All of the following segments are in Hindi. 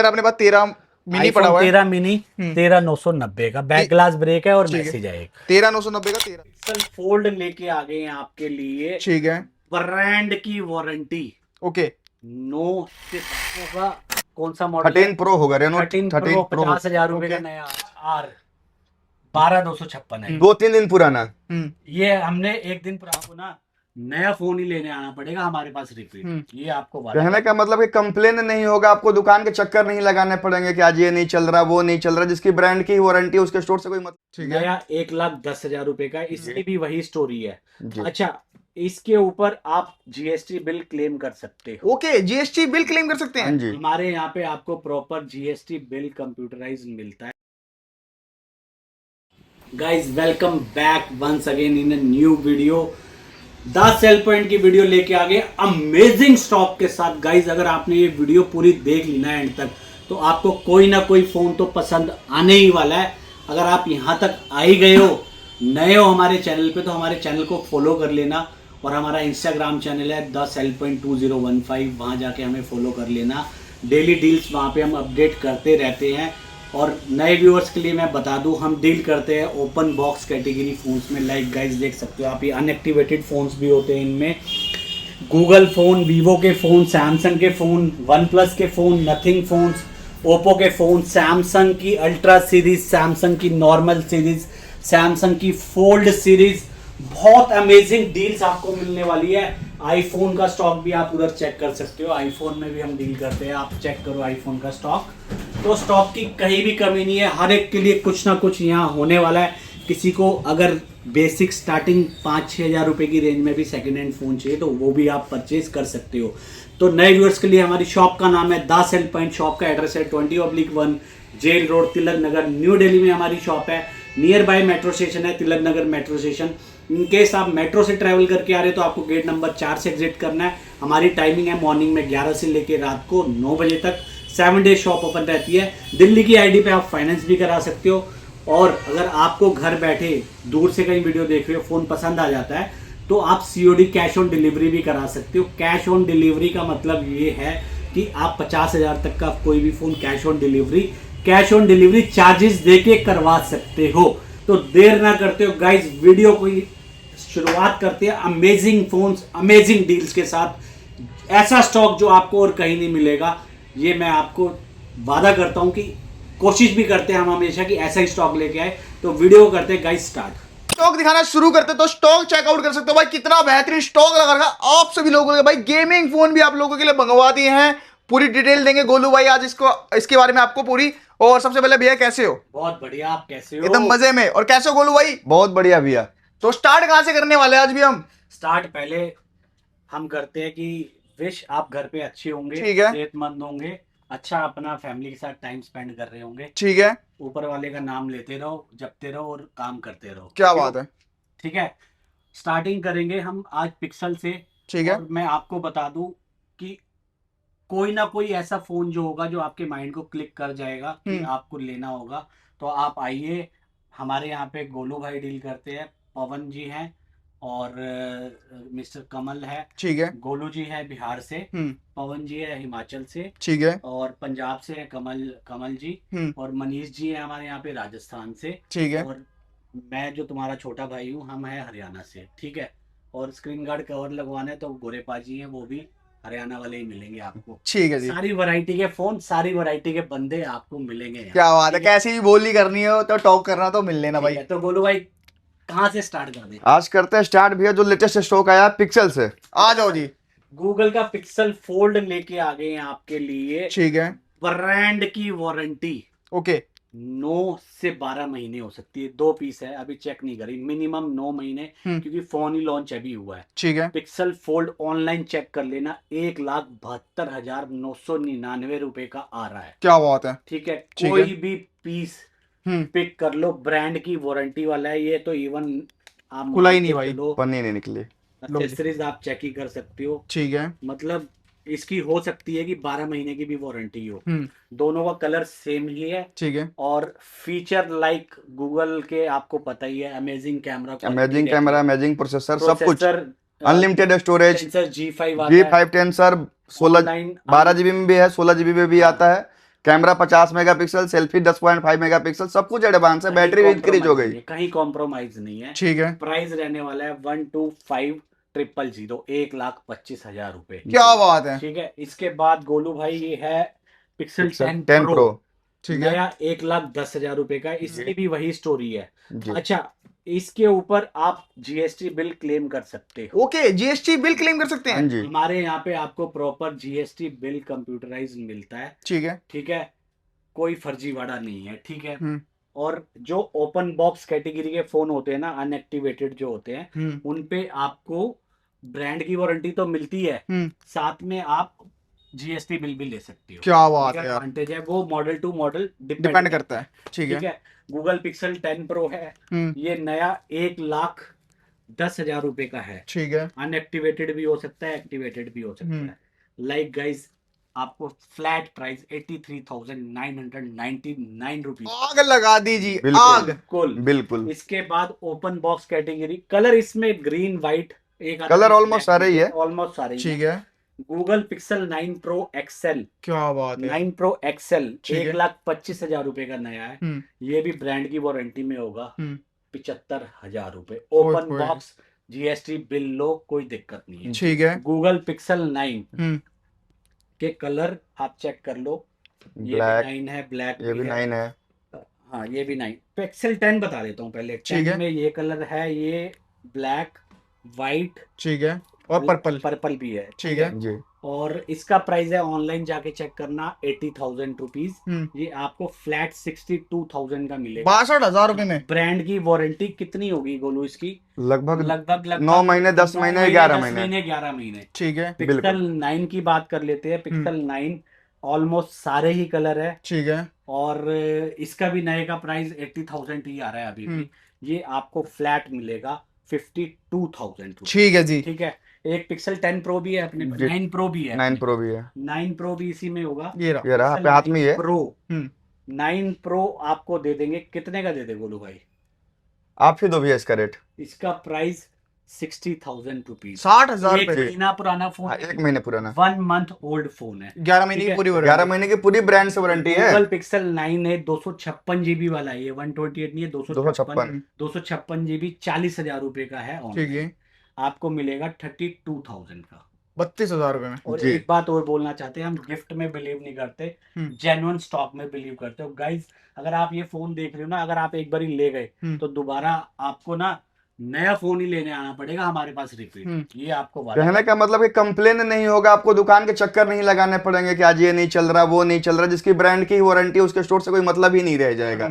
अपने पास 13 मिनी पड़ा हुआ है। 13 मिनी 13,990 का बैक ग्लास ब्रेक है और मैसेज है एक 13,990 का 13। पिक्सल फोल्ड लेके आ गए हैं आपके लिए, ठीक है, ब्रांड की वारंटी। ओके। 9 से होगा। कौन सा मॉडल है? 13 प्रो होगा, रेनो 13 13 प्रो, प्रो। 50,000 रुपए का ओके। नया आर 12,256 है। 2-3 दिन पुराना। ये हमने एक दिन पर आपको ना नया फोन ही लेने आना पड़ेगा हमारे पास रिपीट, ये आपको वादा कहने का मतलब कि कंप्लेन नहीं होगा, आपको दुकान के चक्कर नहीं लगाने पड़ेंगे कि आज ये नहीं चल रहा वो नहीं चल रहा, जिसकी ब्रांड की वारंटी है उसके स्टोर से कोई मतलब। ठीक है, नया 1,10,000 रुपए का, इसकी भी वही स्टोरी है। जी। अच्छा, इसके ऊपर आप जीएसटी बिल क्लेम कर सकते हो। ओके, जीएसटी बिल क्लेम कर सकते हाँ हैं। जी। हमारे यहाँ पे आपको प्रॉपर जीएसटी बिल कंप्यूटराइज मिलता है। Guys welcome back once again in a new video. 10 sale point की वीडियो लेके आ गए अमेजिंग स्टॉक के साथ। गाइज अगर आपने ये वीडियो पूरी देख ली ना एंड तक, तो आपको कोई ना कोई फोन तो पसंद आने ही वाला है। अगर आप यहाँ तक आ ही गए हो, नए हो हमारे चैनल पे, तो हमारे चैनल को फॉलो कर लेना। और हमारा इंस्टाग्राम चैनल है @2015, वहाँ जाके हमें फॉलो कर लेना। डेली डील्स वहाँ पे हम अपडेट करते रहते हैं। और नए व्यूअर्स के लिए मैं बता दूं, हम डील करते हैं ओपन बॉक्स कैटेगरी फोन्स में। लाइक गाइस देख सकते हो आप, ये अनएक्टिवेटेड फोन्स भी होते हैं इनमें। गूगल फ़ोन, वीवो के फ़ोन, सैमसंग के फ़ोन, वन प्लस के फ़ोन, नथिंग फ़ोन्स, ओप्पो के फ़ोन, सैमसंग की अल्ट्रा सीरीज़, सैमसंग की नॉर्मल सीरीज़, सैमसंग की फोल्ड सीरीज़। बहुत अमेजिंग डील्स आपको मिलने वाली है। आईफोन का स्टॉक भी आप उधर चेक कर सकते हो, आईफोन में भी हम डील करते हैं। आप चेक करो आईफोन का स्टॉक, तो स्टॉक की कहीं भी कमी नहीं है। हर एक के लिए कुछ ना कुछ यहाँ होने वाला है। किसी को अगर बेसिक स्टार्टिंग 5-6 हज़ार रुपये की रेंज में भी सेकेंड हैंड फ़ोन चाहिए, तो वो भी आप परचेज कर सकते हो। तो नए व्यूअर्स के लिए हमारी शॉप का नाम है द सेल पॉइंट। शॉप का एड्रेस है 20/1 jail road, Tilak Nagar, new Delhi में हमारी शॉप है। नियर बाय मेट्रो स्टेशन है, Tilak Nagar metro station. In case आप मेट्रो से ट्रैवल करके आ रहे हो तो आपको गेट नंबर 4 से एग्जिट करना है। हमारी टाइमिंग है मॉर्निंग में 11 से लेके रात को 9 बजे तक। 7 डेज शॉप ओपन रहती है। दिल्ली की आईडी पे आप फाइनेंस भी करा सकते हो। और अगर आपको घर बैठे दूर से कहीं वीडियो देख रहे हो, फ़ोन पसंद आ जाता है, तो आप सीओडी कैश ऑन डिलीवरी भी करा सकते हो। कैश ऑन डिलीवरी का मतलब ये है कि आप 50,000 तक का कोई भी phone cash on delivery charges देके करवा सकते हो। तो देर ना करते हो गाइज, वीडियो को शुरुआत करते हैं अमेजिंग फोन्स, अमेजिंग डील्स के साथ। ऐसा स्टॉक जो आपको और कहीं नहीं मिलेगा, ये मैं आपको वादा करता हूं कि कोशिश भी करते हैं हम हमेशा कि ऐसा ही स्टॉक लेके आए। तो वीडियो करते हैं गाइस स्टार्ट। स्टॉक दिखाना शुरू करते तो स्टॉक चेकआउट कर सकते हो भाई, कितना बेहतरीन स्टॉक लगा रखा आप सभी लोगों के भाई। गेमिंग फोन भी आप लोगों के लिए मंगवा दिए हैं। पूरी डिटेल देंगे गोलू भाई आज इसके बारे में आपको पूरी। और सबसे पहले भैया कैसे हो? बहुत बढ़िया, आप कैसे हो? एकदम मजे में। और कैसे हो गोलू भाई? बहुत बढ़िया भैया। तो स्टार्ट कहां से करने वाले हैं आज भी हम? स्टार्ट पहले हम करते हैं कि विश आप घर पे अच्छे होंगे, ठीक है। सेहतमंद होंगे, अच्छा अपना फैमिली के साथ टाइम स्पेंड कर रहे होंगे। ठीक है, ऊपर वाले का नाम लेते रहो, जपते रहो और काम करते रहो। क्या बात है। ठीक है, स्टार्टिंग करेंगे हम आज पिक्सल से। ठीक है, और मैं आपको बता दूं कि कोई ना कोई ऐसा फोन जो होगा जो आपके माइंड को क्लिक कर जाएगा कि आपको लेना होगा। तो आप आइए, हमारे यहाँ पे गोलू भाई डील करते हैं, पवन जी हैं और मिस्टर कमल है। ठीक है, गोलू जी है बिहार से, पवन जी है हिमाचल से, ठीक है, और पंजाब से है कमल जी, और मनीष जी है हमारे यहाँ पे राजस्थान से। ठीक है। और मैं जो तुम्हारा छोटा भाई हूँ, हम है हरियाणा से। ठीक है, और स्क्रीन गार्ड कवर लगवाना है तो गोरे पाजी हैं, वो भी हरियाणा वाले ही मिलेंगे आपको। ठीक है जी। सारी वैरायटी के फोन, सारी वैरायटी के बंदे आपको मिलेंगे यहाँ। क्या बात है, कैसी भी बोली करनी हो तो टॉक करना तो मिल लेना भाई। तो गोलू भाई कहाँ से स्टार्ट कर दे? आज करते हैं स्टार्ट भैया, जो लेटेस्ट स्टॉक आया पिक्सल से। आ जाओ जी। गूगल का पिक्सल फोल्ड लेके आ गए हैं आपके लिए। ठीक है, ब्रांड की वारंटी ओके। 9 से 12 महीने हो सकती है। 2 पीस है, अभी चेक नहीं करी, मिनिमम 9 महीने, क्योंकि फोन ही लॉन्च अभी हुआ है। ठीक है, पिक्सल फोल्ड ऑनलाइन चेक कर लेना, 1,72,999 रुपए का आ रहा है। क्या बात है। ठीक है, ठीक कोई है। भी पीस पिक कर लो, ब्रांड की वारंटी वाला है ये। तो इवन आप खुला ही नहीं भाई, पन्नी नहीं निकली। एक्सेसरीज आप चेक ही कर सकते हो। ठीक है, मतलब इसकी हो सकती है कि 12 महीने की भी वारंटी हो। दोनों का कलर सेम ही है। ठीक है। और फीचर लाइक गूगल के आपको पता ही है, अमेजिंग कैमरा, अमेजिंग प्रोसेसर, सब कुछ, processor, unlimited storage, sensor G5 आता है, G5 टेंसर, 12 GB में भी है, 16 GB में भी आता है। कैमरा 50 मेगापिक्सल, सेल्फी 10.5 मेगापिक्सल, सब कुछ एडवांस है, बैटरी भी इंक्रीज हो गई। कहीं कॉम्प्रोमाइज नहीं है। ठीक है, प्राइस रहने वाला है 125,000, 1,25,000 रुपए। क्या बात है। ठीक है, इसके बाद गोलू भाई ये है पिक्सल 10 10 प्रो, प्रो ठीक है, नया 1,10,000 रुपए का, इसकी भी वही स्टोरी है। जी। अच्छा, इसके ऊपर आप जीएसटी बिल क्लेम कर सकते हो। ओके, जीएसटी बिल क्लेम कर सकते हाँ हैं। जी, हमारे यहाँ पे आपको प्रॉपर जीएसटी बिल कंप्यूटराइज मिलता है। ठीक है, ठीक है, कोई फर्जीवाड़ा नहीं है। ठीक है, हम्म, और जो ओपन बॉक्स कैटेगरी के फोन होते हैं ना, अनएक्टिवेटेड जो होते हैं, हम्म, उन पे आपको ब्रांड की वारंटी तो मिलती है, साथ में आप जीएसटी बिल भी ले सकते हो। क्या बात है यार, एडवांटेज है, वो मॉडल टू मॉडल डिपेंड करता है। ठीक ठीक है, है, गूगल पिक्सल 10 प्रो है, ये नया 1,10,000 रुपए का है। ठीक है, अनएक्टिवेटेड भी हो सकता है, एक्टिवेटेड भी हो सकता है। लाइक गाइस, आपको फ्लैट प्राइस 83,999 रुपीज। आग लगा दीजिए, बिल्कुल। आग। बिल्कुल बिल्कुल। इसके बाद ओपन बॉक्स कैटेगरी, कलर इसमें ग्रीन व्हाइट, एक कलर ऑलमोस्ट सारे ही है। ऑलमोस्ट सारे ही ठीक है। है, गूगल पिक्सल 9 प्रो एक्सेल, क्या बात है। 9 प्रो एक्सेल ठीक है। 1,25,000 रुपए का नया है। ये भी ब्रांड की वारंटी में होगा। 75,000 रुपए, ओपन ओए। बॉक्स, जीएसटी बिल लो, कोई दिक्कत नहीं है। ठीक है, गूगल पिक्सल 9 के कलर आप चेक कर लो, ये ब्लैक, भी 9 है, ब्लैक ये भी 9 है। हाँ ये भी 9। पिक्सल 10 बता देता हूँ पहले। ठीक 10 है। में ये कलर है, ये ब्लैक, वाइट, ठीक है, और पर्पल। पर्पल भी है। ठीक है, जी। और इसका प्राइस है, ऑनलाइन जाके चेक करना, 80,000 रुपीज। ये आपको फ्लैट 62,000 का मिलेगा, 62,000 रुपए में। ब्रांड की वारंटी कितनी होगी गोलू इसकी? लगभग लगभग 9 महीने, 10 महीने, 11 महीने। 11 महीने। ठीक है, पिक्सल 9 की बात कर लेते हैं। पिक्सल 9 ऑलमोस्ट सारे ही कलर है, ठीक है, और इसका भी नए का प्राइस 80,000 ही आ रहा है अभी भी। ये आपको फ्लैट मिलेगा 52,000। ठीक है जी। ठीक है, एक पिक्सल 10 प्रो भी है अपने पास, 9 प्रो भी है, 9 प्रो भी है। 9 प्रो भी इसी में होगा। ये रहा। ये रहा आपके हाथ में ही है। प्रो 9 प्रो आपको दे देंगे, कितने का दे दे गोलू भाई? आप ही दो भैया इसका रेट। इसका प्राइस 60,000 रुपीज। 60,000 एक रुपए। महीना पुराना फोन, 1 महीने पुराना, 1 मंथ ओल्ड फोन है। 11 महीने ठीक की है। पूरी 11 महीने की पूरी ब्रांड से वारंटी है। गूगल पिक्सल 9 है, 256 जीबी वाला है, ये 128 नहीं है, 256 256 जीबी, 40,000 रुपए का है। ठीक है, आपको मिलेगा 32,000 का। 32,000 रुपए में। और जी। एक बात और बोलना चाहते हैं, हम गिफ्ट में बिलीव नहीं करते, जेन्युइन स्टॉक में बिलीव करते हो। गाइस, अगर आप ये फोन देख रहे हो ना, अगर आप एक बार ही ले गए तो दोबारा आपको ना नया फोन ही लेने आना पड़ेगा हमारे पास रिपीट। ये आपको कहने का मतलब कि कंप्लेन नहीं होगा, आपको दुकान के चक्कर नहीं लगाने पड़ेंगे कि आज ये नहीं चल रहा, वो नहीं चल रहा, जिसकी ब्रांड की वारंटी है उसके स्टोर से कोई मतलब ही नहीं रह जाएगा।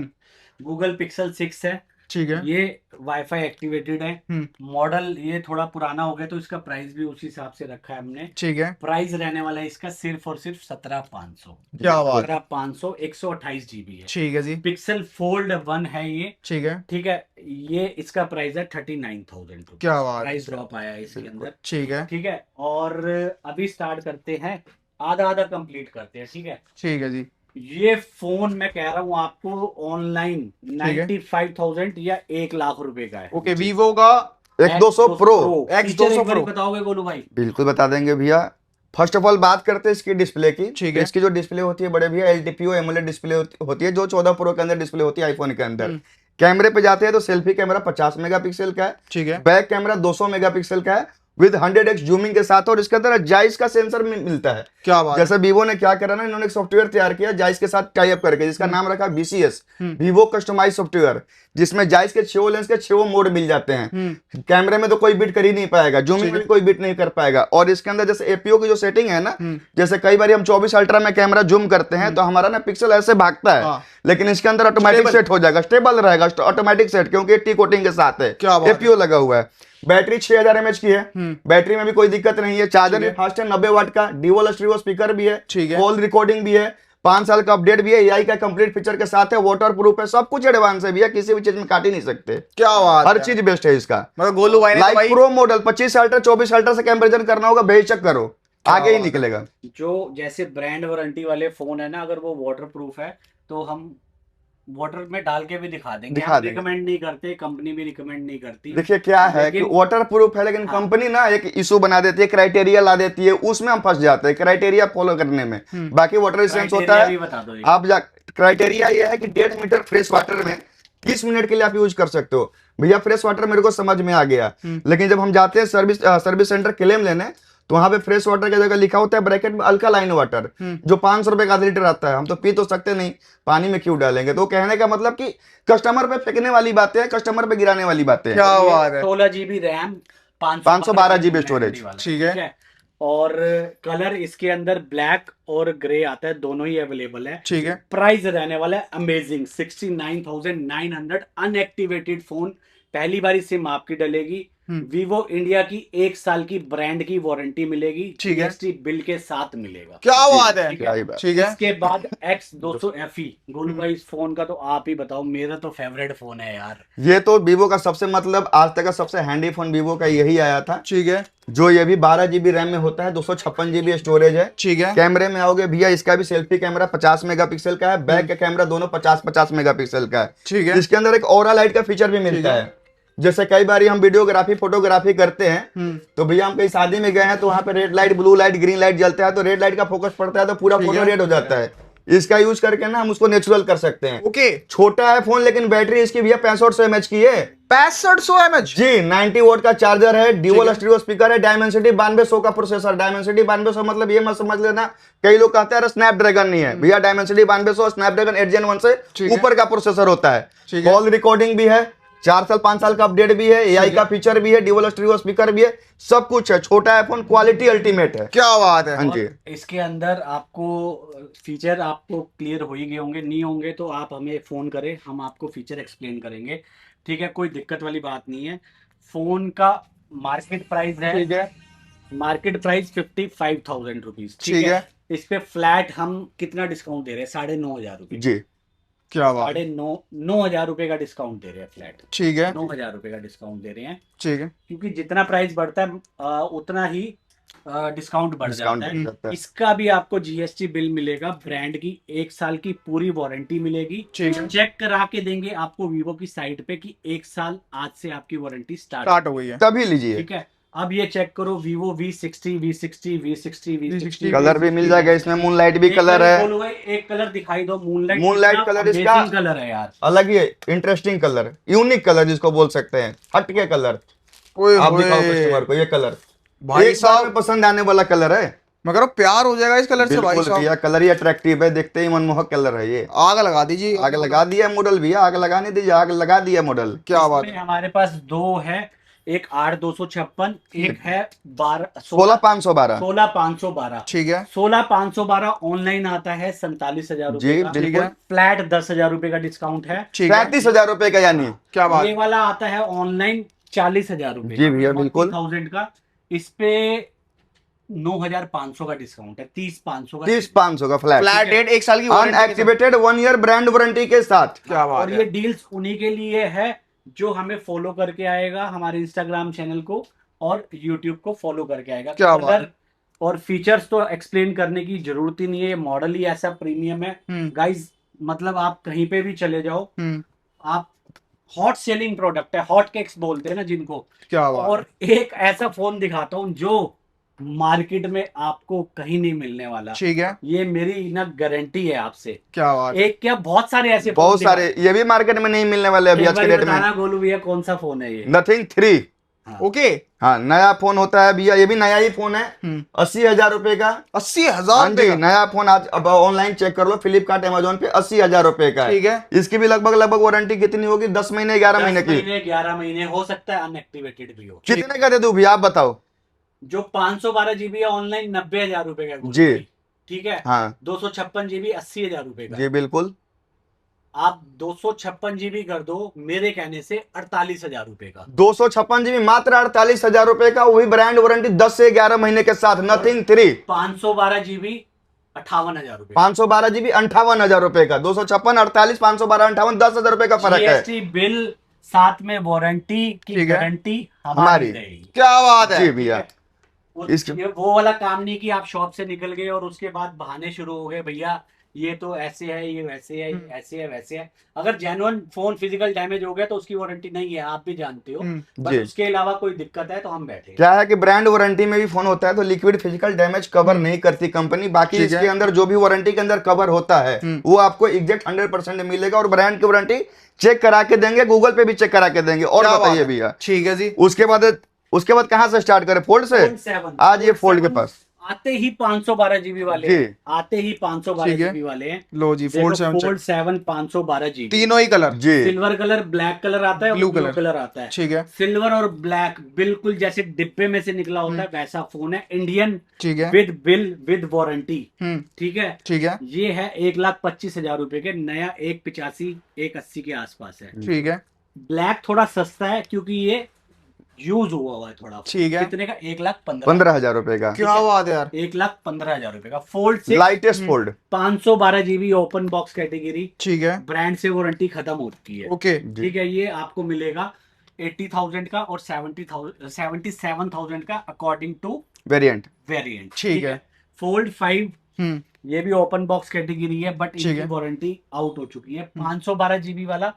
गूगल पिक्सल 6 है, ठीक है, ये वाईफाई एक्टिवेटेड है। मॉडल ये थोड़ा पुराना हो गया तो इसका प्राइस भी उसी हिसाब से रखा है हमने। ठीक है, प्राइस रहने वाला है इसका सिर्फ और सिर्फ 17,500। क्या बात। 17,500, 128 जीबी है। ठीक है जी। पिक्सल फोल्ड 1 है ये। ठीक है, ठीक है, ये इसका प्राइस है 39,000। क्या बात। प्राइस ड्रॉप आया है इसके अंदर। ठीक है, ठीक है, और अभी स्टार्ट करते हैं, आधा आधा कंप्लीट करते हैं। ठीक है, ठीक है जी। ये फोन मैं कह रहा हूँ आपको ऑनलाइन 95,000 या 1,00,000 रुपए का है। ओके, वीवो का X200 प्रो। X200 प्रो बताओगे गोलू भाई? बिल्कुल बता देंगे भैया। फर्स्ट ऑफ ऑल बात करते हैं इसकी डिस्प्ले की। ठीक है। इसकी जो डिस्प्ले होती है बड़े भैया, LTPO एमोलेड डिस्प्ले होती है, जो 14 प्रो के अंदर डिस्प्ले होती है आईफोन के अंदर। कैमरे पे जाते हैं तो सेल्फी कैमरा 50 मेगापिक्सल का है। ठीक है, बैक कैमरा 200 मेगापिक्सल का है विद 100x जूमिंग के साथ, और इसके अंदर जाइस का सेंसर मिलता है। क्या बात। जैसे वीवो ने क्या करा ना, इन्होंने एक सॉफ्टवेयर तैयार किया जाइस के साथ टाई अप करके, जिसका नाम रखा BCS, वीवो कस्टमाइज सॉफ्टवेयर, जिसमें जाइस के 6 लेंस के 6 मोड मिल जाते हैं। कैमरे में तो कोई बीट कर ही नहीं पाएगा, जूमिंग में भी कोई बीट नहीं कर पाएगा। और इसके अंदर जैसे APO की जो सेटिंग है ना, जैसे कई बार हम 24 अल्ट्रा में कैमरा जूम करते हैं तो हमारा ना पिक्सल ऐसे भागता है, लेकिन इसके अंदर ऑटोमेटिक सेट हो जाएगा, स्टेबल रहेगा ऑटोमेटिक सेट, क्योंकि टी कोटिंग के साथ है। APO लगा हुआ है। बैटरी 6000 mAh की है, बैटरी में भी कोई दिक्कत नहीं है। चार्जर भी फास्ट है, 90 वाट का, ड्यूअल स्टीरियो स्पीकर भी है, कॉल रिकॉर्डिंग भी है, 5 साल का अपडेट भी है, AI का कंप्लीट फीचर के साथ है, वाटर प्रूफ है, सब कुछ एडवांस है भैया, किसी भी चीज में काट ही नहीं सकते। क्या बात। हर चीज बेस्ट है इसका। मतलब गोलू भाई ने लाइक भाई प्रो मॉडल 25 अल्ट्रा 24 अल्ट्रा से कंपैरिजन करना होगा, बेशक करो, आगे ही निकलेगा। जो जैसे ब्रांड वारंटी वाले फोन है ना, अगर वो वाटर प्रूफ है तो हम वाटर में डाल के भी दिखा देंगे, दिखा हम देंगे। रिकमेंड नहीं करते, कंपनी भी रिकमेंड नहीं करती। देखिए क्या है कि लेकिन- वाटर प्रूफ है, लेकिन हाँ। कंपनी ना एक इशू बना देती है, क्राइटेरिया ला देती है, उसमें हम फंस जाते हैं क्राइटेरिया फॉलो करने में। बाकी वाटर रेजिस्टेंस होता क्राइटेरिया भी है, बता दो एक। आप जा क्राइटेरिया ये है कि 1.5 मीटर फ्रेश वाटर में 30 मिनट के लिए आप यूज कर सकते हो। भैया फ्रेश वाटर मेरे को समझ में आ गया, लेकिन जब हम जाते हैं सर्विस सेंटर क्लेम लेने, तो वहां पे फ्रेश वाटर की जगह लिखा होता है ब्रैकेट में अल्कालाइन वाटर, जो 500 रुपए का आधा लीटर आता है। हम तो पी तो सकते नहीं, पानी में क्यों डालेंगे? तो कहने का मतलब कि कस्टमर पे फेंकने वाली बातें हैं, कस्टमर पे गिराने वाली बातें हैं। क्या बात है। 16 GB रैम, 512 GB वाला स्टोरेज। वाला, ठीक है। और कलर इसके अंदर ब्लैक और ग्रे आता है, दोनों ही अवेलेबल है। ठीक है। प्राइस रहने वाला है अमेजिंग 69,900। अनएक्टिवेटेड फोन, पहली बारी सिम आपकी डलेगी। वीवो इंडिया की 1 साल की ब्रांड की वारंटी मिलेगी, ठीक है। GST बिल के साथ मिलेगा। क्या बात है। क्या ही बात। ठीक है। इसके बाद X200 FE। गोलू भाई इस फोन का तो आप ही बताओ, मेरा तो फेवरेट फोन है यार। ये तो वीवो का सबसे मतलब आज तक का सबसे हैंडी फोन वीवो का यही आया था, ठीक है। जो ये भी 12 GB रैम में होता है, 256 GB स्टोरेज है। ठीक है। कैमरे में आओगे भैया, इसका भी सेल्फी कैमरा 50 मेगापिक्सल का है, बैक का कैमरा दोनों 50-50 मेगापिक्सल का है। ठीक है। इसके अंदर एक ऑरा लाइट का फीचर भी मिलता है। जैसे कई बार हम वीडियोग्राफी फोटोग्राफी करते हैं, तो भैया हम कहीं शादी में गए हैं, तो वहां पे red light, blue light, green light जलता है, तो रेड लाइट का फोकस पड़ता है तो पूरा फोटो रेड हो जाता है। इसका यूज करके ना हम उसको नेचुरल कर सकते हैं। ओके। छोटा है फोन, लेकिन बैटरी इसकी भैया 6500 mAh की है। 6500 mAh। जी, 90 वोट का चार्जर है, ड्यूअल स्टीरियो स्पीकर है, डायमेंसिटी 9200 का प्रोसेसर। डायमेंसिटी 9200 मतलब ये मत समझ लेना, कई लोग कहते हैं अरे स्नैपड्रैगन नहीं है, भैया डायमेंसिटी 9200 स्नैपड्रैगन 8 Gen 1 से ऊपर का प्रोसेसर होता है। ठीक है। कॉल रिकॉर्डिंग भी है, 4 साल 5 साल का अपडेट भी है, एआई का फीचर भी है, ड्यूअल स्टीरियो स्पीकर भी है, सब कुछ है। छोटा है फोन, क्वालिटी अल्टीमेट है। क्या बात है। हाँ जी। और इसके अंदर आपको फीचर आपको क्लियर हो ही गए होंगे, नहीं होंगे तो आप हमें फोन करें, हम आपको फीचर एक्सप्लेन करेंगे। ठीक है, कोई दिक्कत वाली बात नहीं है। फोन का मार्केट प्राइस है, ठीक है। Market price 55,000 rupees. ठीक है। इस पे फ्लैट हम कितना डिस्काउंट दे रहे हैं? 9,500 रुपए। जी, क्या बात। 9,500 रुपए का डिस्काउंट दे रहे हैं फ्लैट। ठीक है। 9,000 रुपए का डिस्काउंट दे रहे हैं, ठीक है। क्योंकि जितना प्राइस बढ़ता है उतना ही डिस्काउंट बढ़ डिस्काउंट जाता मिल है। जाता है। इसका भी आपको जीएसटी बिल मिलेगा, ब्रांड की 1 साल की पूरी वारंटी मिलेगी। ठीक है। चेक करा के देंगे आपको वीवो की साइट पे कि 1 साल आज से आपकी वारंटी स्टार्ट स्टार्ट हो गई है। तभी लीजिए। ठीक है। अब ये चेक करो, Vivo V60 V60 V60 V60 colour भी मिल जाएगा इसमें, मूनलाइट भी कलर है। बोलो भाई, एक कलर दिखाई दो, मूनलाइट। मूनलाइट कलर इसका कलर है यार, अलग ही है, इंटरेस्टिंग कलर, यूनिक कलर जिसको बोल सकते हैं, हटके कलर। ओए आप होए। दिखाओ कस्टमर को ये कलर, भाई एक बार में साहब, पसंद आने वाला कलर है। मैं कह रहा हूं प्यार हो जाएगा इस कलर से भाई बिल्कुल भैया, साहब। कलर ही अट्रैक्टिव है, देखते ही मनमोहक कलर है ये। आग लगा दीजिए। आग लगा दिया मॉडल भैया, आग लगाने दीजिए, आग लगा दिया मॉडल। क्या बात इसमें है। हमारे पास दो है, एक 8,256, एक है 16,512। 16,512। ठीक है। 16,512 ऑनलाइन आता है 47,000 रुपए जी, का। बिल्कुल। फ्लैट 10,000 रुपए का डिस्काउंट है। ठीक है। 37,000 रुपए का यानी। क्या बात ये वाला आता है ऑनलाइन 40,000 रुपए जी भैया, बिल्कुल। 40,000 का। इस पे 9,500 का डिस्काउंट है, 30,500 का। 30,500 का फ्लैट, फ्लैट रेट 1 साल की वारंटी के साथ। अनएक्टिवेटेड 1 ईयर ब्रांड वारंटी के साथ। क्या बात और है। ये डील्स उन्हीं के लिए है जो हमें फॉलो करके आएगा, हमारे इंस्टाग्राम चैनल को और यूट्यूब को फॉलो करके आएगा। क्या बात कलर और फीचर्स तो एक्सप्लेन करने की जरूरत ही नहीं है, ये मॉडल ही ऐसा प्रीमियम है गाइस। मतलब आप कहीं पे भी चले जाओ, आप हॉट सेलिंग प्रोडक्ट है, हॉट केक्स बोलते हैं ना जिनको। क्या बात। और एक ऐसा फोन दिखाता हूँ जो मार्केट में आपको कहीं नहीं मिलने वाला। ठीक है। ये मेरी ना गारंटी है आपसे। क्या बात है। एक क्या, बहुत सारे ऐसे बहुत फोन सारे, ये भी मार्केट में नहीं मिलने वाले अभी एक आज के बारी डेट में। बताना गोलू भैया, कौन सा फोन है ये? नथिंग 3। ओके। हाँ, नया फोन होता है भैया, ये भी नया ही फोन है, 80,000 रुपए का। 80,000 हाँ रुपए जी, का। नया फोन आज अब ऑनलाइन चेक कर लो, फ्लिपकार्ट अमेजोन पे 80,000 रुपए का है। ठीक है। इसकी भी लगभग वारंटी कितनी होगी? 10 महीने 11 महीने 10 की। महीने 11 महीने, हो सकता है अनएक्टिवेटेड भी हो। कितने का दे दूं भैया, आप बताओ। जो 512 जीबी है ऑनलाइन 90,000 रुपए का गोलू जी। भाई, ठीक है। हाँ 256 जीबी 80,000 रुपए का। जी, बिल्कुल। आप 256 जीबी कर दो मेरे कहने से 48,000 रुपए का। 256 GB मात्र 48,000 रुपए का, वही ब्रांड वारंटी 10 से 11 महीने के साथ। नथिंग 3 512 जीबी 58,000 रुपए। 512 GB 58,000 रुपए का। 256 48 512 58 10,000 रुपए का फर्क है। जीएसटी बिल साथ में वारंटी की ठीक है। गारंटी हमारी। हमारी रहेगी। क्या बात है। जी भैया, ये वो वाला काम नहीं कि आप शॉप से निकल गए और उसके बाद बहाने शुरू हो गए, भैया ये तो ऐसे है, ये वैसे है, ये ऐसे है, वैसे है। अगर जेन्युइन फोन फिजिकल डैमेज हो गया तो उसकी वारंटी नहीं है, आप भी जानते हो। बस जी। उसके अलावा कोई दिक्कत है तो हम बैठे हैं। क्या है कि ब्रांड वारंटी में भी फोन होता है तो लिक्विड फिजिकल डैमेज कवर नहीं करती कंपनी। बाकी ठीक है। इसके अंदर जो भी वारंटी के अंदर कवर होता है वो आपको एग्जैक्ट 100% मिलेगा, और ब्रांड की वारंटी चेक करा के देंगे, गूगल पे भी चेक करा के देंगे। और क्या बात बताइए है? भैया, ठीक है जी। उसके बाद कहां से स्टार्ट करें? फोल्ड से। Fold 7, आज ये Fold फोल्ड के 7 पास आते ही 512 जीबी वाले जी। हैं, आते ही 512 ठीक है। जीबी वाले हैं। लो जी, फोल्ड 7 फोल्ड 7 512 जीबी, तीनों ही कलर। जी। सिल्वर कलर, ब्लैक कलर आता है और ब्लू ब्लू कलर। कलर आता है। ठीक है। सिल्वर और ब्लैक बिल्कुल जैसे डिब्बे में से निकला होता है वैसा फोन है, इंडियन, ठीक है। With bill, with warranty. ठीक है। ठीक है। ये है 1,25,000 रुपए के, नया 1,85 1,80 के आसपास है। ठीक है। ब्लैक थोड़ा सस्ता है क्योंकि ये यूज हुआ है थोड़ा। ठीक है। कितने का? 1,15,000। 15,000 रुपए का। क्या बात है यार। 1,15,000 रुपए का फोल्ड से lightest fold. 512 GB open box category, ठीक है। ब्रांड से वारंटी खत्म हो चुकी है। ओके। ठीक है। ये आपको मिलेगा 80,000 का और 77,000 का अकॉर्डिंग टू वेरिएंट। वेरिएंट। ठीक है। फोल्ड 5 हम्म। ये भी ओपन बॉक्स कैटेगरी है, बट ठीक इनकी है। वारंटी आउट हो चुकी है। 512 जीबी वाला